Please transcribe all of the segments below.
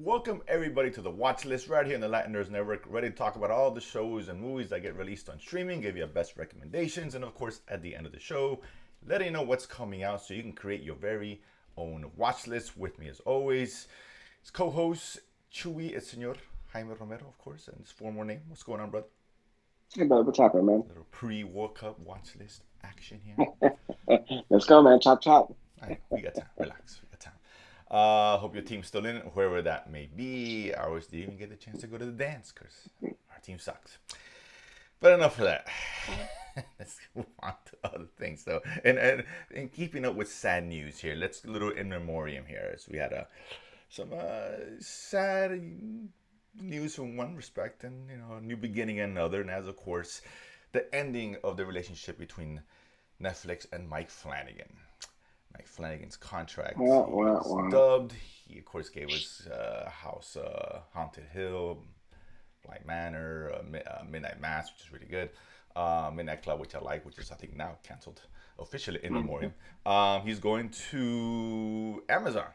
Welcome everybody to the watch list right here on the Latin Nerds Network, ready to talk about all the shows and movies that get released on streaming, give you our best recommendations, and of course, at the end of the show, letting you know what's coming out so you can create your very own watch list. With me as always, his co-host Chewy, el Señor Jaime Romero, of course, and his former name. What's going on, brother? Hey, bud, what's happening, man? Little pre-World Cup watch list action here. Let's go, man. Chop, chop. I know, we got time. Relax. We got time. Hope your team's still in it, whoever that may be. Ours didn't even get the chance to go to the dance because our team sucks. But enough of that. Let's move on to other things, though. And keeping up with sad news here, let's a little in memoriam here. As we had some sad news from one respect, and a new beginning in another, and as of course, the ending of the relationship between Netflix and Mike Flanagan. Mike Flanagan's contract is dubbed. He, of course, gave us House Haunted Hill, Blind Manor, Midnight Mass, which is really good. Midnight Club, which I like, which is, I think, now canceled officially in memoriam. He's going to Amazon.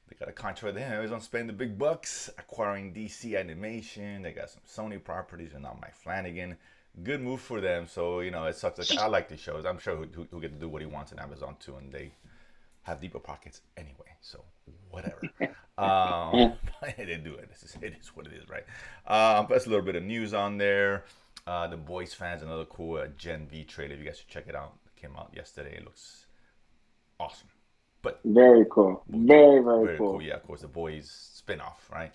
They got a contract with him. Amazon spending the big bucks acquiring DC Animation. They got some Sony properties and now Mike Flanagan. Good move for them. So, it sucks. Like, I like these shows. I'm sure he'll get to do what he wants in Amazon too, and they have deeper pockets anyway. So, whatever. They do it. It is what it is, right? But there's a little bit of news on there. The Boys fans, another cool Gen V trailer. You guys should check it out. It came out yesterday. It looks awesome. But very cool. Very cool. Yeah, of course, the Boys spin-off, right?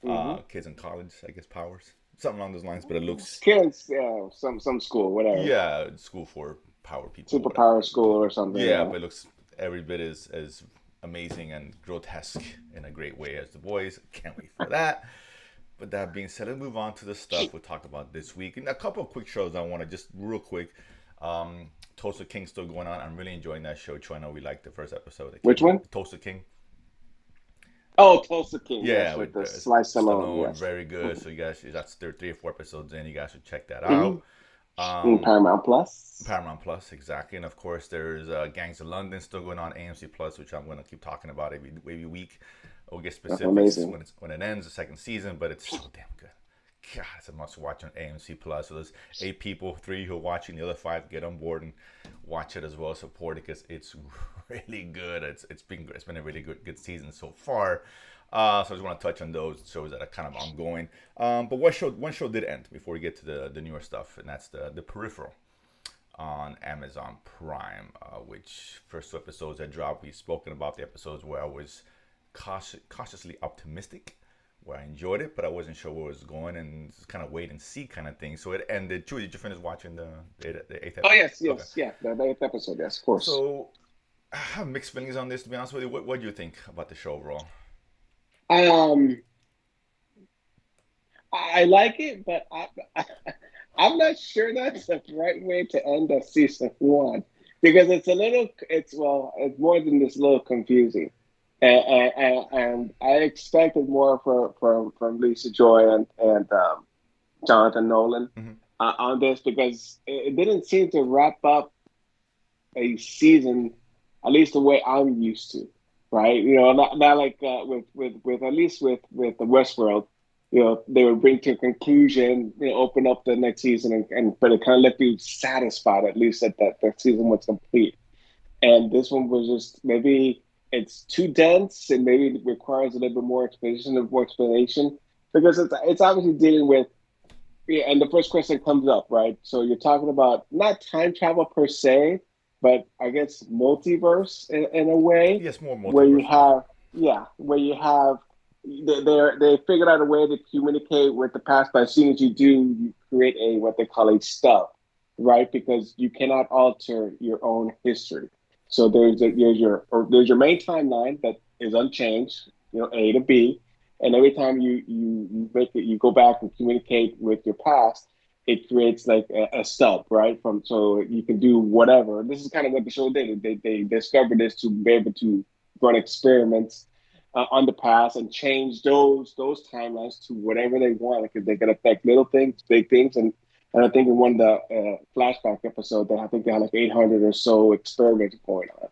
Mm-hmm. Kids in college, I guess, powers. Something along those lines, but it looks kids, some school, whatever. Yeah, school for power people. Superpower school or something. Yeah, but it looks every bit as amazing and grotesque in a great way as the Boys. Can't wait for that. But that being said, let's move on to the stuff we'll talk about this week. And a couple of quick shows I want to just real quick. Tulsa King still going on. I'm really enjoying that show. I know we liked the first episode. Which one? Tulsa King. Oh, Tulsa King. Yeah, yes, with the Slice Stallone. Yes. Very good. So you guys, that's 3 or 4 episodes in. You guys should check that out. Paramount Plus. Paramount Plus, exactly. And of course, there's Gangs of London still going on AMC Plus, which I'm going to keep talking about every week. We'll get specifics when it ends, the second season, but it's so damn good. God, it's a must watch on AMC Plus. So there's 8 people, 3 who are watching, the other 5 get on board and watch it as well, support it because it's really good. It's been a really good season so far. So I just want to touch on those shows that are kind of ongoing. But one show did end before we get to the newer stuff, and that's the Peripheral on Amazon Prime, which first 2 episodes that dropped. We've spoken about the episodes where I was cautiously optimistic, where I enjoyed it, but I wasn't sure where it was going, and it's kind of wait and see kind of thing. So it ended. Chewy, did you finish watching the 8th episode? Oh, yes, okay. Yeah, the 8th episode, yes, of course. So I have mixed feelings on this, to be honest with you. What do you think about the show overall? I like it, but I'm not sure that's the right way to end a season 1 because it's more than this little confusing. And I expected more from Lisa Joy and Jonathan Nolan on this because it didn't seem to wrap up a season, at least the way I'm used to, right? Not like with at least with the Westworld, they would bring to a conclusion, open up the next season, but it kind of left you satisfied at least that season was complete. And this one was just maybe. It's too dense and maybe it requires a little bit more explanation because it's obviously dealing with, and the first question comes up, right? So you're talking about not time travel per se, but I guess multiverse in a way. Yes, more multiverse. Where you have, they figured out a way to communicate with the past, but as soon as you do, you create what they call a stub, right? Because you cannot alter your own history. So there's your main timeline that is unchanged, A to B, and every time you go back and communicate with your past, it creates like a stub, right? So you can do whatever. This is kind of what the show did. They discovered this to be able to run experiments on the past and change those timelines to whatever they want because they can affect little things, big things, and I think in one of the flashback episode that I think they had like 800 or so experiments going on,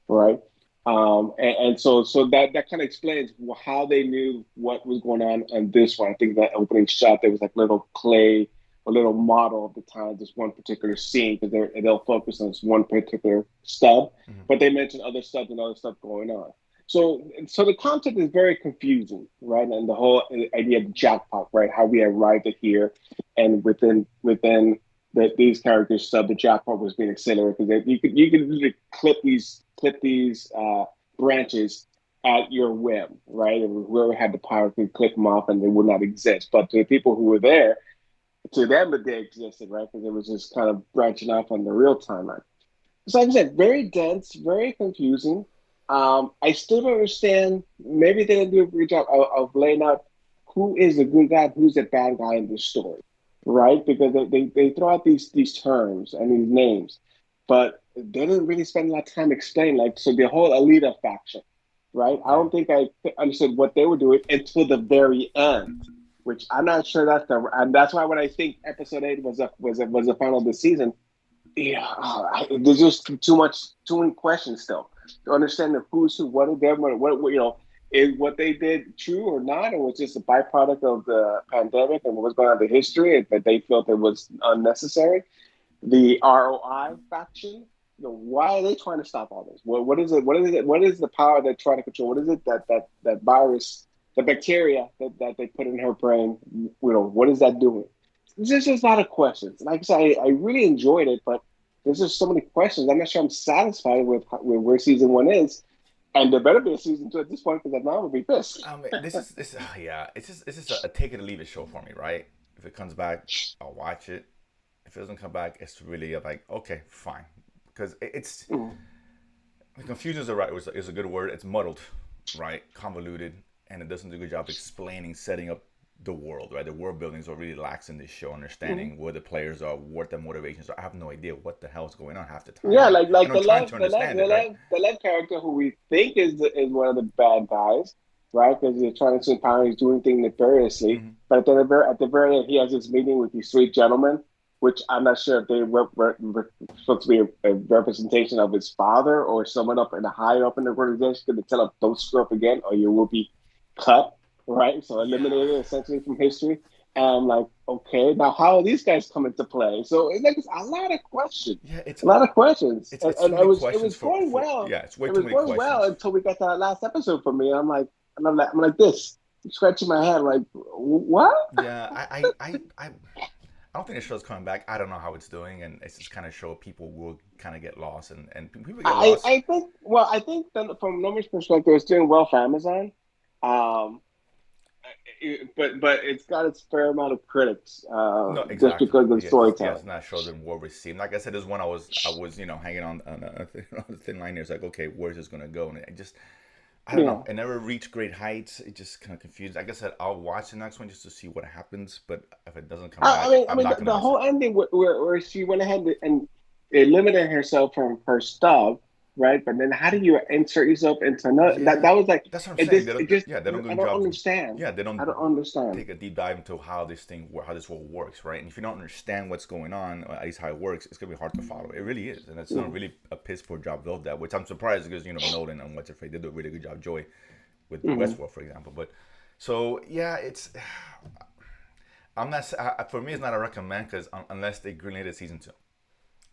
right? And so that kind of explains how they knew what was going on this one. I think that opening shot there was like little clay, a little model of the time, this one particular scene because they'll focus on this one particular stub, Mhm. but they mention other stuff and other stuff going on. So the concept is very confusing, right? And the whole idea of the jackpot, right? How we arrived at here, and within these characters sub the jackpot was being accelerated because you could literally clip these branches at your whim, right? And whoever had the power could click them off and they would not exist. But to the people who were there, to them that they existed, right? Because it was just kind of branching off on the real timeline. So like I said, very dense, very confusing. I still don't understand. Maybe they didn't do a great job of laying out who is the good guy, who's the bad guy in this story, right? Because they throw out these terms and these names, but they didn't really spend a lot of time explaining. Like, so the whole Alita faction, right? I Yeah. don't think I understood what they were doing until the very end, which I'm not sure and that's why when I think episode 8 was a final of the season, yeah, there's just too many questions still to understand the who's who, what are them, is what they did true or not, or was just a byproduct of the pandemic and what was going on in the history that they felt it was unnecessary. The ROI faction, why are they trying to stop all this? What is it? What is it? What is the power they're trying to control? What is it that virus, the bacteria that they put in her brain? What is that doing? There's just a lot of questions. Like I said, I really enjoyed it, but there's just so many questions. I'm not sure I'm satisfied with where season one is, and there better be a season two at this point because if not, I would be pissed. This yeah, it's just a take it or leave it show for me, right? If it comes back, I'll watch it. If it doesn't come back, it's really like okay, fine, because it's Mm. confusion is is a good word. It's muddled, right? Convoluted, and it doesn't do a good job explaining, setting up the world, right? The world buildings are really lax in this show, Mhm. understanding where the players are, what their motivations are. I have no idea what the hell is going on half the time, Yeah, right? like And I'm trying to understand it, right? the lead character who we think is one of the bad guys, right? Because he's trying to empower, he's doing things nefariously. Mm-hmm. But at the very end, he has this meeting with these three gentlemen, which I'm not sure if they were supposed to be a representation of his father or someone up in the higher up in the organization. Going to tell him, "Don't screw up again, or you will be cut." Right, so Yeah. eliminated essentially from history. And I'm like, okay, now how are these guys coming to play? So it's like it's a lot of questions, Yeah, a lot of questions, it's too and many it questions was for going for well. yeah, it's way It too was many going well questions. until we got to that last episode for me. I'm like this, scratching my head, like what? Yeah, I don't think the show's coming back. I don't know how it's doing, and it's just kind of show people will kind of get lost, and people get lost. I think I think that from numbers perspective, it's doing well for Amazon. Um, but it's got its fair amount of critics, No, just exactly. because of the Yes, storytelling. not shows them well received. Like I said, there's one I was hanging on a thin line here. It's like, okay, where's this gonna go? And it just, I don't know. Yeah. It never reached great heights. It just kind of confused. Like I said, I'll watch the next one just to see what happens. But if it doesn't come back, I I'm mean, not gonna the miss whole it. ending where she went ahead and eliminated herself from her stuff, right? But then how do you insert yourself into another? Yeah, That was like that's what I'm it. saying. Just Yeah, they don't do I a don't job. understand. Yeah, they I don't don't understand. take a deep dive into how this world works, right? And if you don't understand what's going on, or at least how it works, it's gonna be hard to follow. It really is, and it's not Mhm. really a piss poor job of that, which I'm surprised because Nolan and what's her face they do a really good job. Joy with Mhm. Westworld, for example, but so yeah, it's I'm not for me it's not a recommend because unless they greenlighted season two.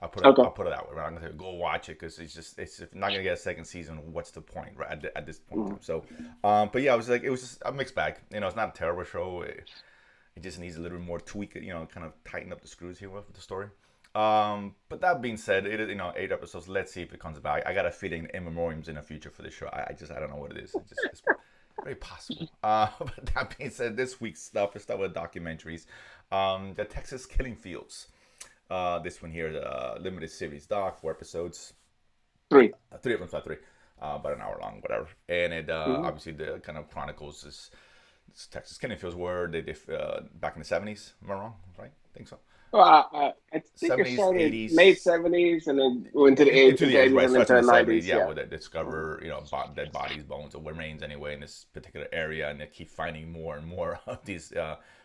Okay. I'll put it that way. Right? I'm gonna say go watch it because it's if not gonna get a second season. What's the point, right? At this point in Mhm. time. So, but yeah, I was like, it was just a mixed bag. It's not a terrible show. It just needs a little bit more tweak. Kind of tighten up the screws here with the story. But that being said, it is 8 episodes. Let's see if it comes back. I got a feeling in memoriams in the future for this show. I don't know what it is. It's very possible. But that being said, this week's stuff is start with documentaries. The Texas Killing Fields. This one here, the limited series doc, 4 episodes, Three. three of them, not three, about an hour long, whatever. And it Mhm. obviously the kind of chronicles this Texas Killing Fields where they did back in the 70s. Am I wrong? Right? I think so. Well, I think it 70s, started late 80s, '70s and then went to into into the the 80s, '80s right? and into Starts in the the 70s, '90s. yeah, Yeah. where they discover, dead bodies, bones, or remains anyway in this particular area, and they keep finding more and more of these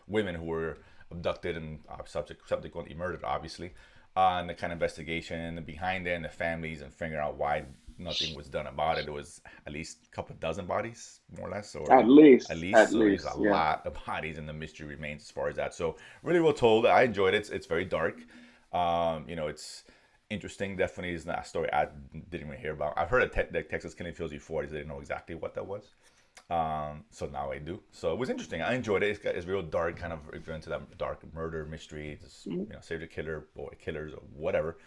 women who were abducted and subsequently murdered, obviously. And the kind of investigation behind it and the families and figuring out why nothing was done about it. It was at least a couple dozen bodies, more or less, or At least, at least. at So there's a least, yeah. lot of bodies, and the mystery remains as far as that. So really well told. I enjoyed it. It's very dark. It's interesting. Definitely is not a story I didn't even hear about. I've heard of the Texas killing fields before. I just didn't know exactly what that was. So now I do. So it was interesting. I enjoyed it. It's real dark, kind of if you're into that dark murder mystery, just serial killer, boy killers or whatever.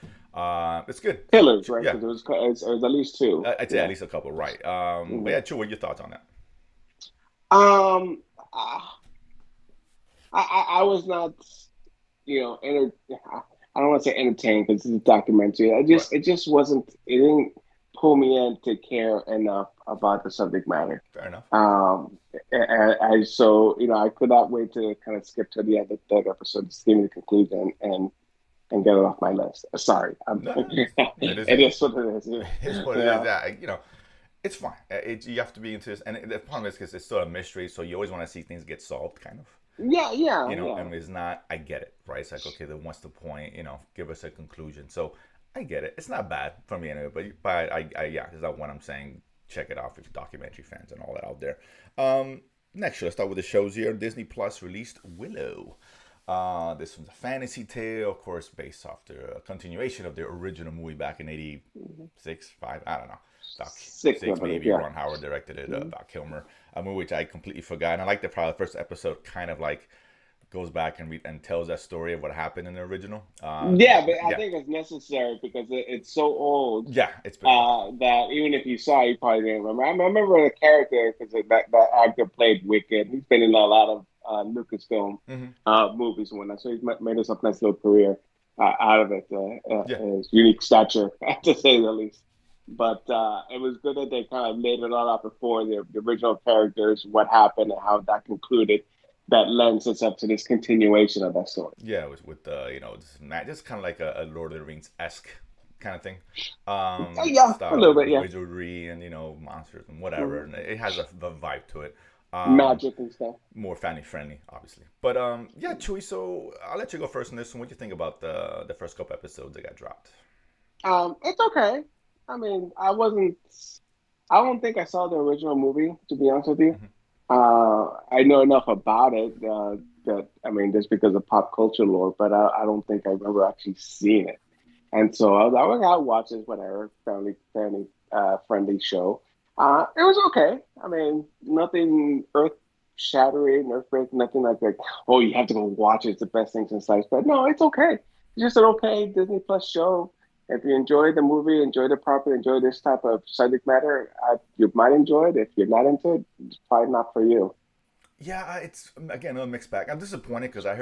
It's good. So Killers, right? yeah, Because it was at least two. I'd say at Yeah. least a couple, right? But Mhm. yeah, Chu, what are your thoughts on that? Um, I, I was not, I don't want to say entertained because it's a documentary. Right. It just wasn't. It didn't pull me in to care enough about the subject matter. Fair enough. I could not wait to kind of skip to the other third episode to see the conclusion and get it off my list. Sorry, No, no, it is. it is what it is. It's what it is. Yeah, That it's fine. You have to be into this, and the problem is because it's still a mystery, so you always want to see things get solved, kind of. yeah, yeah, And it's not. I get it, right? It's like, okay, then what's the point? Give us a conclusion. So I get it. It's not bad for me anyway, but yeah, is that what I'm saying? Check it out if you're documentary fans and all that out there. Next, let's start with the shows here. Disney Plus released Willow. This one's a fantasy tale, of course, based off the continuation of the original movie back in '86, '5, I don't know. About six six of it. maybe. Yeah. Ron Howard directed it. About Kilmer, a movie which I completely forgot. And I like the probably the first episode kind of like goes back and tells that story of what happened in the original. Yeah, but I Yeah, think it's necessary because it's so old yeah, it's been a while. that even if you saw it, you probably didn't remember. I remember the character because that actor played Wicked. He's been in a lot of Lucasfilm Hmm. movies and whatnot, so he's made us a nice little career out of it. Yeah, His unique stature, to say the least. But it was good that they kind of laid it all out before the original characters, what happened, and how that concluded. That lends itself to this continuation of that story. yeah, it was with just kind of like a Lord of the Rings esque kind of thing, Oh, yeah, a style little with bit, yeah. wizardry and monsters and whatever, and it has a vibe to it. Um, Magic and stuff. More family friendly, obviously. But yeah, Chewy. So I'll let you go first on this one. What do you think about the first couple episodes that got dropped? It's okay. I mean, I wasn't. I don't think I saw the original movie, to be honest with you. Hmm. I know enough about it that I mean, just because of pop culture lore, but I don't think I remember actually seeing it. And so I was like, okay, I'll watch this, whatever, family friendly show. It was okay. I mean, nothing earth shattering, earth breaking, nothing like, oh, you have to go watch it. It's the best thing since sliced bread. No, it's okay. It's just an okay Disney Plus show. If you enjoy the movie, enjoy the property, enjoy this type of subject matter, you might enjoy it. If you're not into it, it's probably not for you. Yeah, it's again a mixed bag. I'm disappointed because I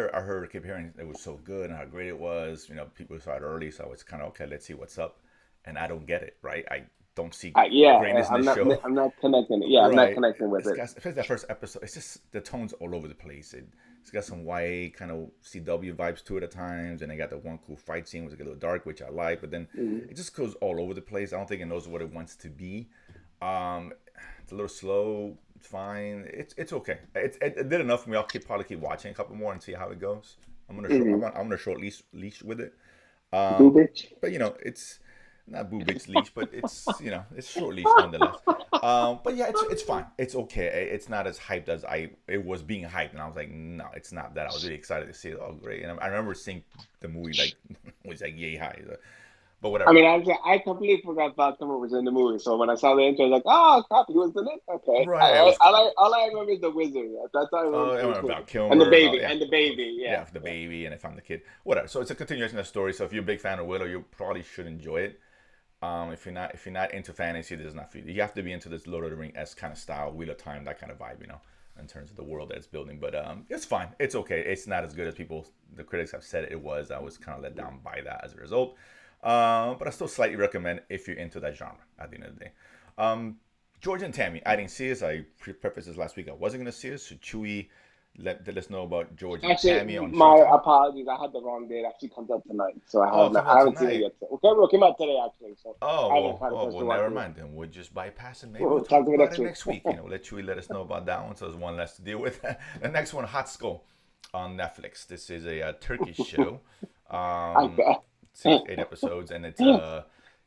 keep hearing it was so good and how great it was. People saw it early, so it's kind of okay. Let's see what's up, and I don't get it. Right, I don't see greatness in this show. I'm not connecting it. Yeah, I'm not Right. connecting with It's it. got, especially that first episode. It's just the tones all over the place. It's got some YA kind of CW vibes to it at times, and they got the one cool fight scene, which is a little dark, which I like. But then Mhm. it just goes all over the place. I don't think it knows what it wants to be. Um, it's a little slow. It's fine. It's okay. It did enough for me. I'll probably keep watching a couple more and see how it goes. Mhm. I'm on a short leash with it. Boo Um, bitch. but it's not boo bitch leash, but it's short leash nonetheless. But yeah, it's fine. It's okay. It's not as hyped as it was being hyped, and I was like, no, it's not that. I was really excited to see it. Oh, great! And I remember seeing the movie like was like yay high, but I whatever. mean, I completely forgot Val Kilmer was in the movie. So when I saw the intro, I was like, oh, crap, he was in it? Okay. Right, it was cool. All I remember is the wizard. That's all I remember. I remember about And the Kilmer and all. baby. Yeah, And the of course. baby. Yeah. Yeah, for the Yeah. baby and if I'm the kid, whatever. So it's a continuation of the story. So if you're a big fan of Willow, you probably should enjoy it. If you're not into fantasy, this is not for you. You have to be into this Lord of the Ring esque kind of style, Wheel of Time, that kind of vibe, in terms of the world that it's building. But it's fine. It's okay. It's not as good as the critics have said it was. I was kind of let down by that as a result. But I still slightly recommend if you're into that genre at the end of the day. George and Tammy, I didn't see this. I prefaced this last week. I wasn't going to see this. So Chewy let us know about George and Actually, Tammy on my Showtime. apologies. I had the wrong date. It actually comes out tonight. So Oh, it comes I out haven't seen it tonight. yet. Okay, it came out today, actually. So Oh, I haven't had a chance well, to watch never it. mind. Then we'll just bypass it. Maybe We'll we'll talk talk to you about next it week. next week. Let Chewy let us know about that one. So there's one less to deal with. The next one, Hot Skull on Netflix. This is a Turkish show. I Um, 6, 8 episodes, and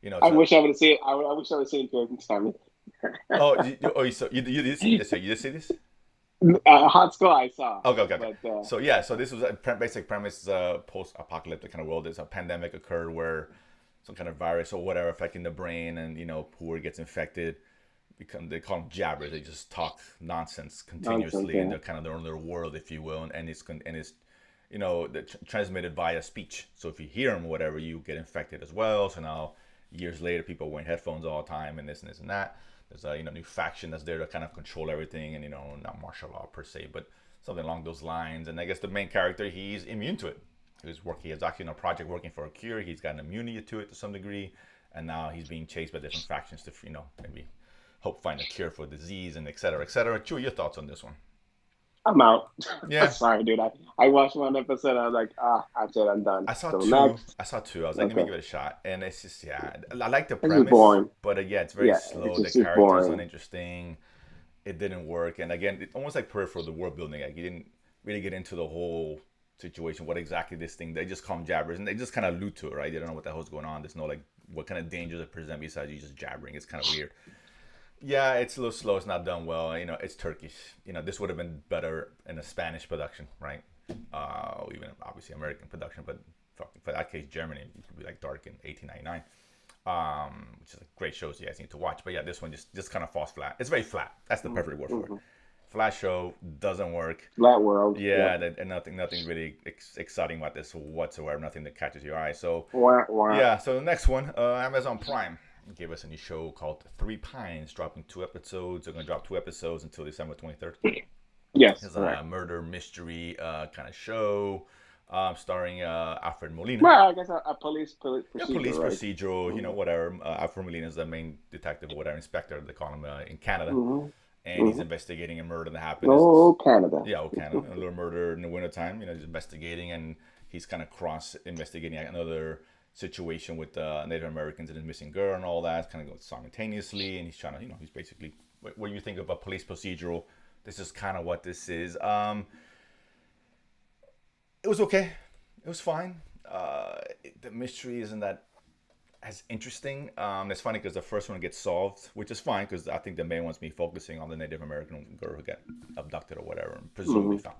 You know, I so wish I would have seen. I wish I would have seen it in time. you did see this? Hot Skull I saw, Okay, okay, okay. but So yeah, so this was a basic premise. Post-apocalyptic kind of world. There's a pandemic occurred where some kind of virus or whatever affecting the brain, and whoever gets infected they call them jabbers. They just talk nonsense nonsense. continuously, and Yeah. they're kind of their own little world, if you will, and it's transmitted via speech. So if you hear them, or whatever, you get infected as well. So now years later, people are wearing headphones all the time, and this and that. There's a new faction that's there to kind of control everything, and not martial law per se, but something along those lines. And I guess the main character, he's immune to it. He has actually in a project working for a cure. He's got an immunity to it to some degree, and now he's being chased by different factions to maybe hope find a cure for disease and et cetera, et cetera. Chew, your thoughts on this one? I'm out. Yeah, Sorry, dude. I watched one episode. I was like, I said I'm done. I saw So two. next, I saw two. I was like, let me okay, give it a shot. And it's just, yeah, I like the this is premise, boring. but yeah, it's very Yeah, it's slow. The just it's character's boring. uninteresting. It didn't work. And again, it almost like Peripheral, the world building. Like, you didn't really get into the whole situation, what exactly this thing, they just call them jabbers, and they just kind of allude to it, right? They don't know what the hell's going on. There's no, like, what kind of dangers it present besides you just jabbering. It's kind of weird. Yeah, it's a little slow. It's not done well. It's Turkish. This would have been better in a Spanish production, right? Even obviously American production, but for that case, Germany, it could be like Dark in 1899, which is a great show, so you guys need to watch. But yeah, this one just kind of falls flat. It's very flat. That's the perfect word for it. Mm-hmm. Flat show, doesn't work. Flat world. Yeah, Yep. and nothing really exciting about this whatsoever. Nothing that catches your eye. So Wah, wah. yeah, so the next one, Amazon Prime gave us a new show called Three Pines, dropping 2 episodes. They're gonna drop 2 episodes until December 23rd. Yes, It's a correct. murder mystery kind of show, starring Alfred Molina. Well, I guess a Yeah, procedure, police right? procedural, Mm-hmm. whatever. Alfred Molina is the main detective or whatever, inspector, they call him in Canada. Mm-hmm. And he's Mm-hmm. investigating a murder that happened. Oh, Canada. Yeah, Canada, a little murder in the wintertime. He's investigating, and he's kind of cross investigating another situation with Native Americans and his missing girl and all that. Kind of goes simultaneously, and he's trying to, he's basically what you think of a police procedural. This is kind of what this is. It was okay. It was fine. The mystery isn't that as interesting. It's funny because the first one gets solved, which is fine because I think the main one's me focusing on the Native American girl who got abducted or whatever and presumably Mm-hmm. found.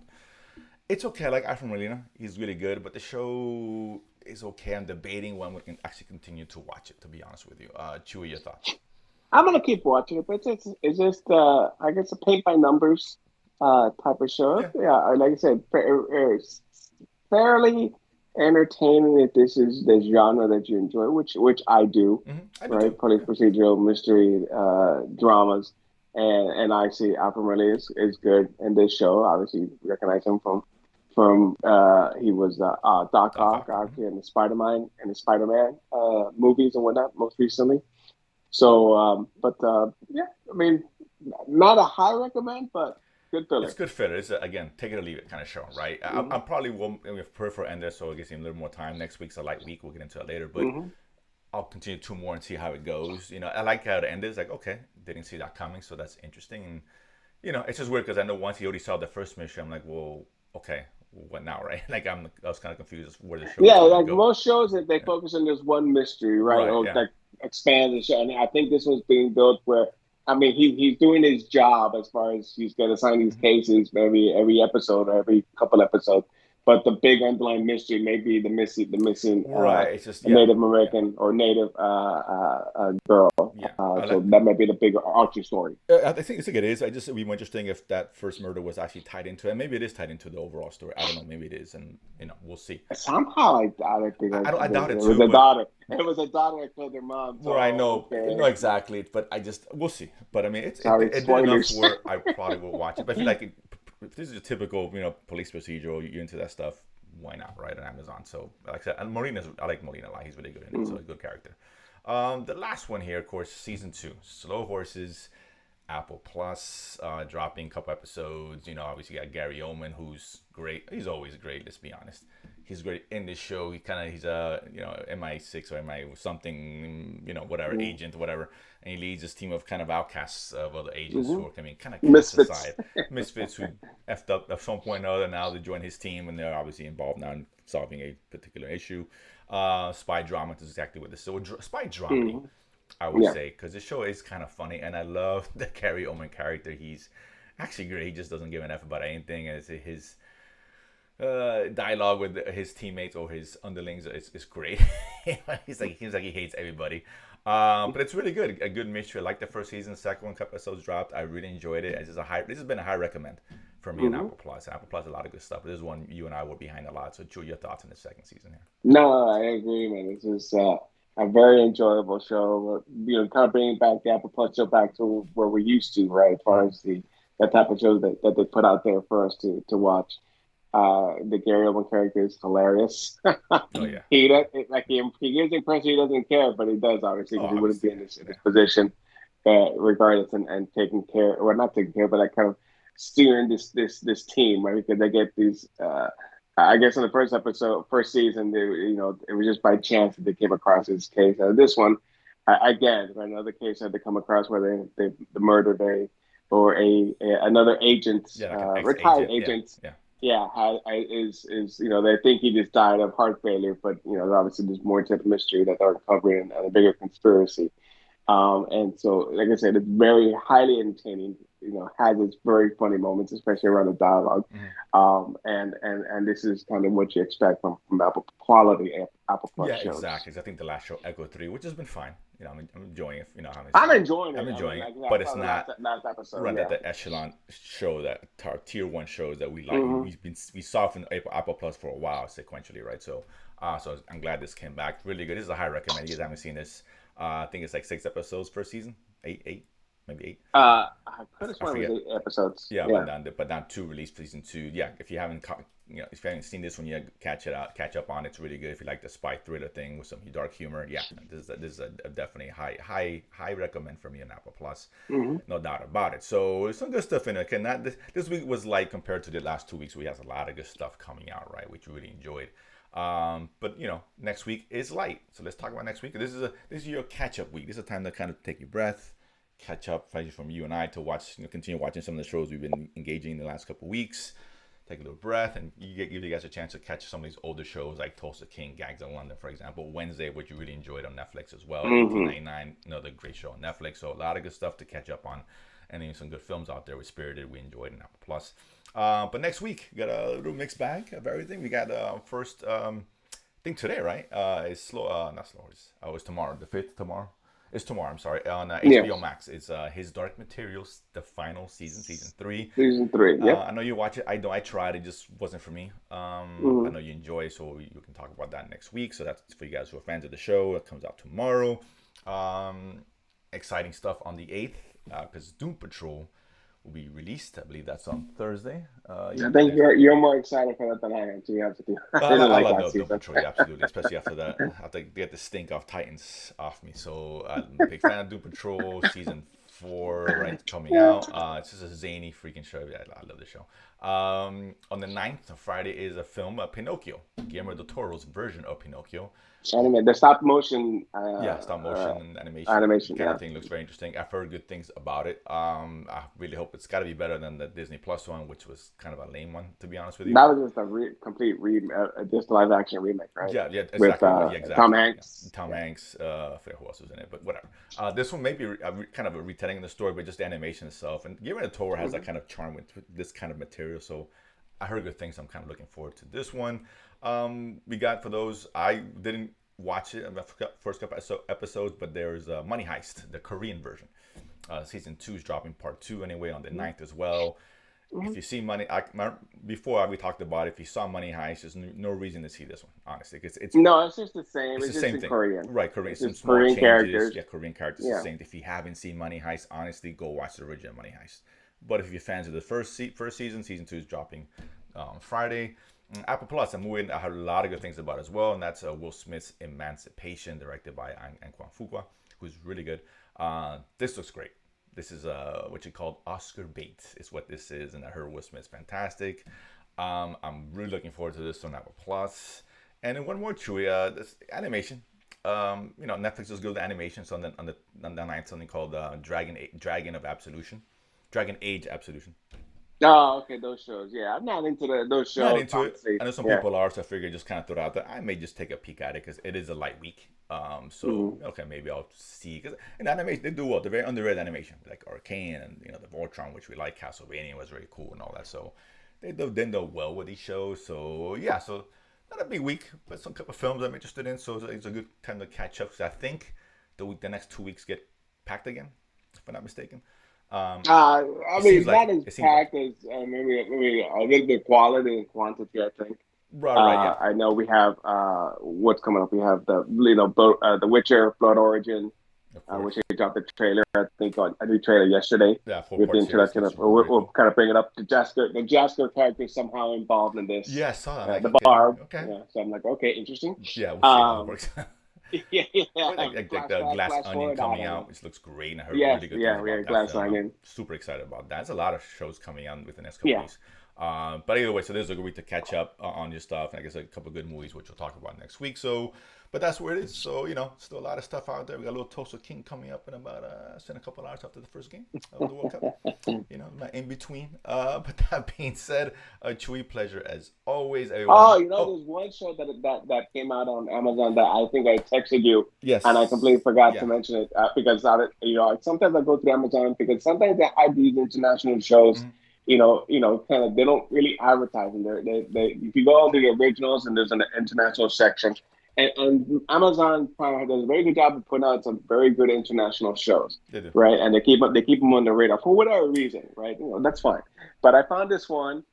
It's okay. I like Alfred Molina. He's really good, but the show is okay. I'm debating when we can actually continue to watch it, to be honest with you. Chewy, your thoughts? I'm gonna keep watching it, but it's just I guess a paint by numbers type of show. Yeah. Yeah, like I said, it's fairly entertaining if this is the genre that you enjoy, which I do, I do right? too. Police Yeah. procedural, mystery, dramas, and I see Alfred Murray is good in this show. Obviously, recognize him from he was Doc Doc Ock Ock. actually in the Spider-Man movies and whatnot most recently. So, yeah, I mean, not a high recommend, but good It's filler. good filler. It's again, take it or leave it kind of show, right? Hmm. I probably will with Peripheral end there, so it gives him a little more time. Next week's a light week. We'll get into it later, but Hmm. I'll continue two more and see how it goes. I like how it ended. It's like, okay, didn't see that coming, so that's interesting. And it's just weird because I know once he already saw the first mission, I'm like, well, okay, what now, right? Like I was kind of confused as where the show was Yeah, going to like go. most shows that they Yeah. focus on this one mystery, right? Right. Or Yeah. that expands the show. And I think this was being built where, I mean, he's doing his job as far as he's going to sign these Mhm. cases maybe every episode or every couple episodes. But the big underlying mystery may be the missing Right. It's just Native yeah, American or Native girl. yeah. So that might be the bigger arching story. I think it is. It would be more interesting if that first murder was actually tied into it. And maybe it is tied into the overall story. I don't know. Maybe it is, and we'll see. Somehow I doubt it because I doubt it it was too, a but daughter. It was a daughter that killed her mom. well, I So know, okay, exactly, but we'll see. But I mean, sorry, it did enough spoilers. where I probably will watch it. But I feel like if this is a typical, police procedural, you're into that stuff, why not, right? On Amazon. So, like I said, and I like Molina a lot. He's really good in it. So, a good character. The last one here, of course, season 2, Slow Horses, Apple Plus, dropping a couple episodes. Obviously you got Gary Oldman, who's great. He's always great. Let's be honest. He's great in this show. He's a MI6 or MI something, whatever agent, whatever, and he leads this team of kind of outcasts of other agents Hmm. who are coming kind of cast Misfits. aside, misfits who effed up at some point or other. Now they join his team, and they're obviously involved now in solving a particular issue. Spy drama is exactly what this is. So spy dramedy, Mhm. I would Yeah. say, because the show is kind of funny, and I love the Carrie Omen character. He's actually great. He just doesn't give an F about anything, and his dialogue with his teammates or his underlings is great. He's like he hates everybody. But it's really good. A good mixture. I like the first season. Second one, couple episodes dropped. I really enjoyed it. This has been a high recommend for me on Mhm. Apple Plus. Apple Plus, a lot of good stuff. But this is one you and I were behind a lot. So, Drew, your thoughts on the second season here? No, I agree, man. This is a very enjoyable show. Kind of bringing back the Apple Plus show back to where we used to, right? As far Mm-hmm. as that type of show that they put out there for us to watch. The Gary Oldman character is hilarious. Oh yeah, He yeah. does like he gives the impression he doesn't care, but he does obviously Oh, because he wouldn't be obviously, in this yeah, position regardless and taking care or not taking care, but like kind of steering this team right because they get these. I guess in the first season, it was just by chance that they came across this case. This one, again, another case that they come across where they murdered another agent, yeah, like an ex retired agent. Yeah, agent. yeah. Yeah, is they think he just died of heart failure, but obviously there's more to the mystery that they're uncovering and a bigger conspiracy. And so, like I said, it's very highly entertaining. Has its very funny moments, especially around the dialogue. Mm-hmm. And this is kind of what you expect from Apple quality Apple Plus Yeah, shows. exactly. 'Cause I think the last show, Echo 3, which has been fine. I'm enjoying it. I'm enjoying I'm it. I mean, enjoying it, like I but saw it's the not last episode. run at Yeah. the echelon show that tier one shows that we like. Hmm. We saw from Apple Plus for a while sequentially, right? So I'm glad this came back. Really good. This is a high recommend. You guys haven't seen this. I think it's like 6 episodes per season. Eight, maybe eight. I I, could have I sworn it was forget. 8 episodes. Yeah, Yeah. but not two released season two. Yeah, if you haven't seen this one yet, catch up on it. It's really good. If you like the spy thriller thing with some dark humor, yeah, this is a definitely high recommend for me on Apple Plus, Hmm. no doubt about it. So there's some good stuff in it. Okay, not this week was light compared to the last 2 weeks. We have a lot of good stuff coming out, right, which we really enjoyed. But next week is light. So let's talk about next week. This is your catch up week. This is a time to kind of take your breath, catch up from you and I to watch, continue watching some of the shows we've been engaging in the last couple of weeks. Take a little breath and give you guys a chance to catch some of these older shows like Tulsa King, Gangs of London, for example. Wednesday, which you really enjoyed on Netflix as well. Hmm. 1899, another great show on Netflix. So a lot of good stuff to catch up on, and then some good films out there with Spirited we enjoyed in Apple Plus. But next week, we got a little mixed bag of everything. We got first, I think today, right? It's slow, not slow. It's tomorrow, the 5th tomorrow. It's tomorrow. I'm sorry. On HBO Yes. Max, it's His Dark Materials, the final season 3. Season three. Yep. I know you watch it. I know I tried. It just wasn't for me. I Hmm. know you enjoy it, so you can talk about that next week. So that's for you guys who are fans of the show. It comes out tomorrow. Um, Exciting stuff on the 8th because Doom Patrol will be released. I believe that's on Thursday. I think you're more excited for that than I am, to be honest with you. I didn't I like love last Doom season. Patrol, yeah, absolutely. Especially after that, after get the stink of Titans off me. So I'm a big fan of Doom Patrol season 4, right, coming out. It's just a zany freaking show. Yeah, I love the show. On the 9th, Friday, is a film, Pinocchio, Guillermo del Toro's version of Pinocchio. Anime, the stop motion Yeah, stop motion and animation animation. kind Yeah, of thing looks very interesting. I've heard good things about it. I really hope it's got to be better than the Disney Plus one, which was kind of a lame one, to be honest with you. that was just a complete just live action remake, right? Yeah, With exactly. Yeah, Tom exactly. Yeah. Hanks. Tom Yeah. Hanks. I forget who else was in it, but whatever. This one may be kind of a retelling of the story, but just the animation itself. And Guillermo del Toro has that kind of charm with this kind of material, so I heard good things. I'm kind of looking forward to this one. We got, for those, I didn't watch it. I forgot first couple episodes, but there's Money Heist, the Korean version. Season 2 is dropping part 2 anyway on the 9th as well. If you see before we talked about it, if you saw Money Heist, there's no reason to see this one, honestly, because No, it's just the same. it's the It's just same in thing, Korean. right? Korean, It's some just small Korean changes. characters. Yeah, Korean characters, the Yeah. same. If you haven't seen Money Heist, honestly, go watch the original Money Heist. But if you're fans of the first season 2 is dropping Friday. Apple Plus, a movie I heard a lot of good things about as well, and that's Will Smith's Emancipation, directed by Anquan Fuqua, who's really good. This looks great. This is what you call Oscar bait, is what this is, and I heard Will Smith's fantastic. I'm really looking forward to this on Apple Plus. And then one more, Chewy, this animation. Netflix is good with animation, so on the night something called Dragon of Absolution, Dragon Age Absolution. Oh, okay, those shows. Yeah, I'm not into those Not shows, into it. honestly. I know some Yeah. people are, so I figured just kind of throw it out there. I may just take a peek at it because it is a light week. So Mm-hmm. okay, maybe I'll see because in animation they do well. They're very underrated animation, like Arcane and the Voltron, which we like. Castlevania was very cool and all that. So they do well with these shows. So yeah, so not a big week, but some couple of films I'm interested in. So it's a good time to catch up because I think the next 2 weeks get packed again, if I'm not mistaken. Um, I it seems mean, like not it. as It seems like packed as maybe a little bit quality and quantity, I think. right, yeah, I know we have what's coming up. We have the Witcher Blood Origin, of course. which they dropped the trailer. I think on a new trailer yesterday Yeah, four with the part series introduction looks of. really We'll cool. kind of bring it up. The Jasker character is somehow involved in this. Yeah, I saw that. I'm like, The okay, Barb. okay. Yeah, so I'm like, okay, interesting. Yeah, we'll see how it Um, works. yeah, yeah. But like Flash the back, Glass flash Onion forward. I coming don't out, know. which looks great, and I heard Yes, really good things yeah, we about had that Glass film. I'm Onion. super excited about that. There's a lot of shows coming out within the next couple Yeah. weeks. But either way, so there's a good week to catch up on your stuff, and I guess a couple of good movies, which we'll talk about next week. So, but that's where it is. So, still a lot of stuff out there. We got a little Tulsa King coming up in about in a couple hours after the first game of the World Cup. My in between. But that being said, a chewy pleasure as always, everyone. Oh, Oh, there's one show that came out on Amazon that I think I texted you, and I completely yes, forgot to yeah. mention it because sometimes I go through Amazon because sometimes they have these international shows, Mhm. kind of they don't really advertise them. If you go into the originals and there's an international section, and Amazon Prime does a very good job of putting out some very good international shows, They do. right? And they keep them on the radar for whatever reason, right? That's fine. But I found this one.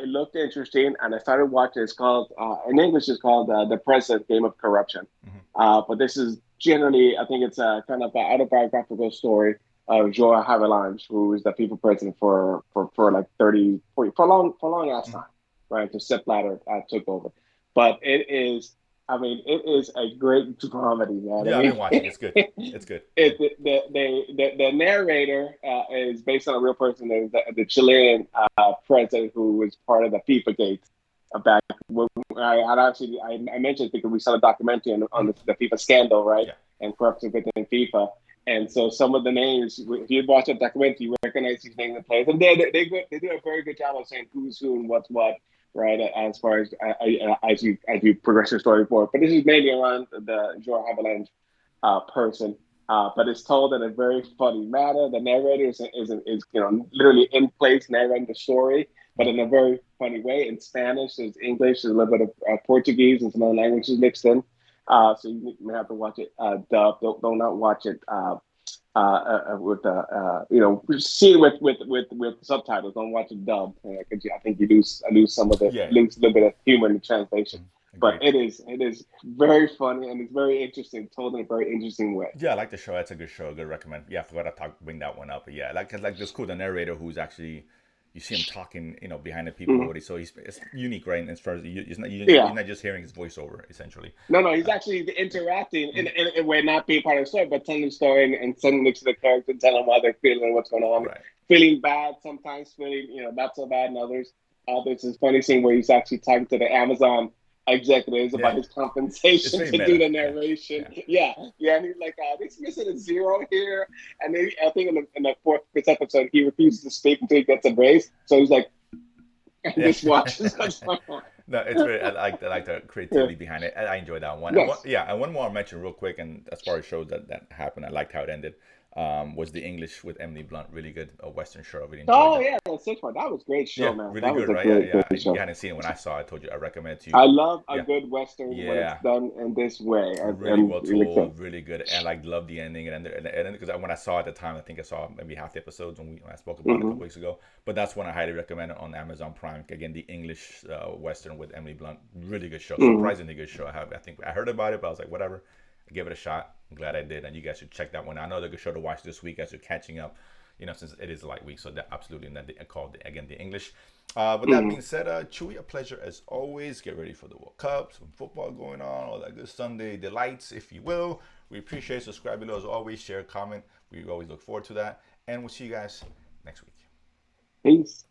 It looked interesting, and I started watching. It's called in English. It's called The President: Game of Corruption. Hmm. But this is generally, I think it's a kind of an autobiographical story of Joao Havelange, who is the FIFA president for like 30, 40, for a long ass Hmm. time, right? Until Sepp Blatter took over. But it is, I mean, it is a great dramedy, man. I Yeah, I've been mean, watching. It's good. It's good. it, the narrator is based on a real person. There's the Chilean president who was part of the FIFA gate back. When I mentioned it because we saw a documentary on Mhm. the FIFA scandal, right, Yeah. and corruption within FIFA. And so some of the names, if you watch a documentary, you recognize these names and players, and they do a very good job of saying who's who and what's what, right? As far as you progress your story forward. But this is mainly around the Joao Havelange person, but it's told in a very funny manner. The narrator is literally in place narrating the story, but Mhm. in a very funny way. In Spanish, there's English, there's a little bit of Portuguese, and some other languages mixed in. So you may have to watch it dubbed. Don't not watch it with see it with subtitles. Don't watch it dubbed because I think you lose some of the Yeah. Yeah. lose a little bit of humor in the translation. Mhm. But Agreed. it is very funny and it's very interesting, told in a very interesting way. Yeah, I like the show. That's a good show. Good recommend. Yeah, I forgot to bring that one up. But yeah, like this cool. The narrator who's actually you see him talking, behind the people. Mhm. So it's unique, right? As far as it's not Yeah. you're not just hearing his voiceover essentially. No, he's actually interacting Mhm. in a way, not being part of the story, but telling the story and sending it to the character, telling them how they're feeling, what's going on, Right. feeling bad sometimes, feeling not so bad in others. There's this funny scene where he's actually talking to the Amazon executives Yeah. about his It's compensation very to do meta. the Yeah. narration. Yeah. Yeah, yeah, and he's like, "This missing a zero here," and then I think in the fourth fifth episode, he refuses to speak until he gets a raise. So he's like, and Yeah. just watches what's going on. No, it's very. I like the Yeah, creativity behind it. I enjoyed that one. And yes. yeah, and one more I'll mention real quick. And as far as shows that happened, I liked how it ended. Was the English with Emily Blunt really good? A Western show. I really enjoyed Oh it. yeah, the sixth one. That was a great show, Yeah, man. really That was good, a right? Yeah, great, yeah. great You show. hadn't seen it when I saw it. I told you I recommend it to you. I love a Yeah, good western when it's yeah. done in this way, Really and well like I said, told, really good, and like love the ending and because when I saw it at the time, I think I saw maybe half the episodes when I spoke about it a couple hmm weeks ago. But that's one I highly recommend it on Amazon Prime. Again, the English Western with Emily Blunt, really good show, hmm surprisingly good show. I think I heard about it, but I was like, whatever, I give it a shot. I'm glad I did, and you guys should check that one out. Another good show to watch this week as you're catching up. Since it is a light week, so that absolutely not called again the English. With that hmm being said, Chewy, a pleasure as always. Get ready for the World Cup, some football going on, all that good Sunday delights, if you will. We appreciate it. Subscribe below as always. Share, comment. We always look forward to that. And we'll see you guys next week. peace.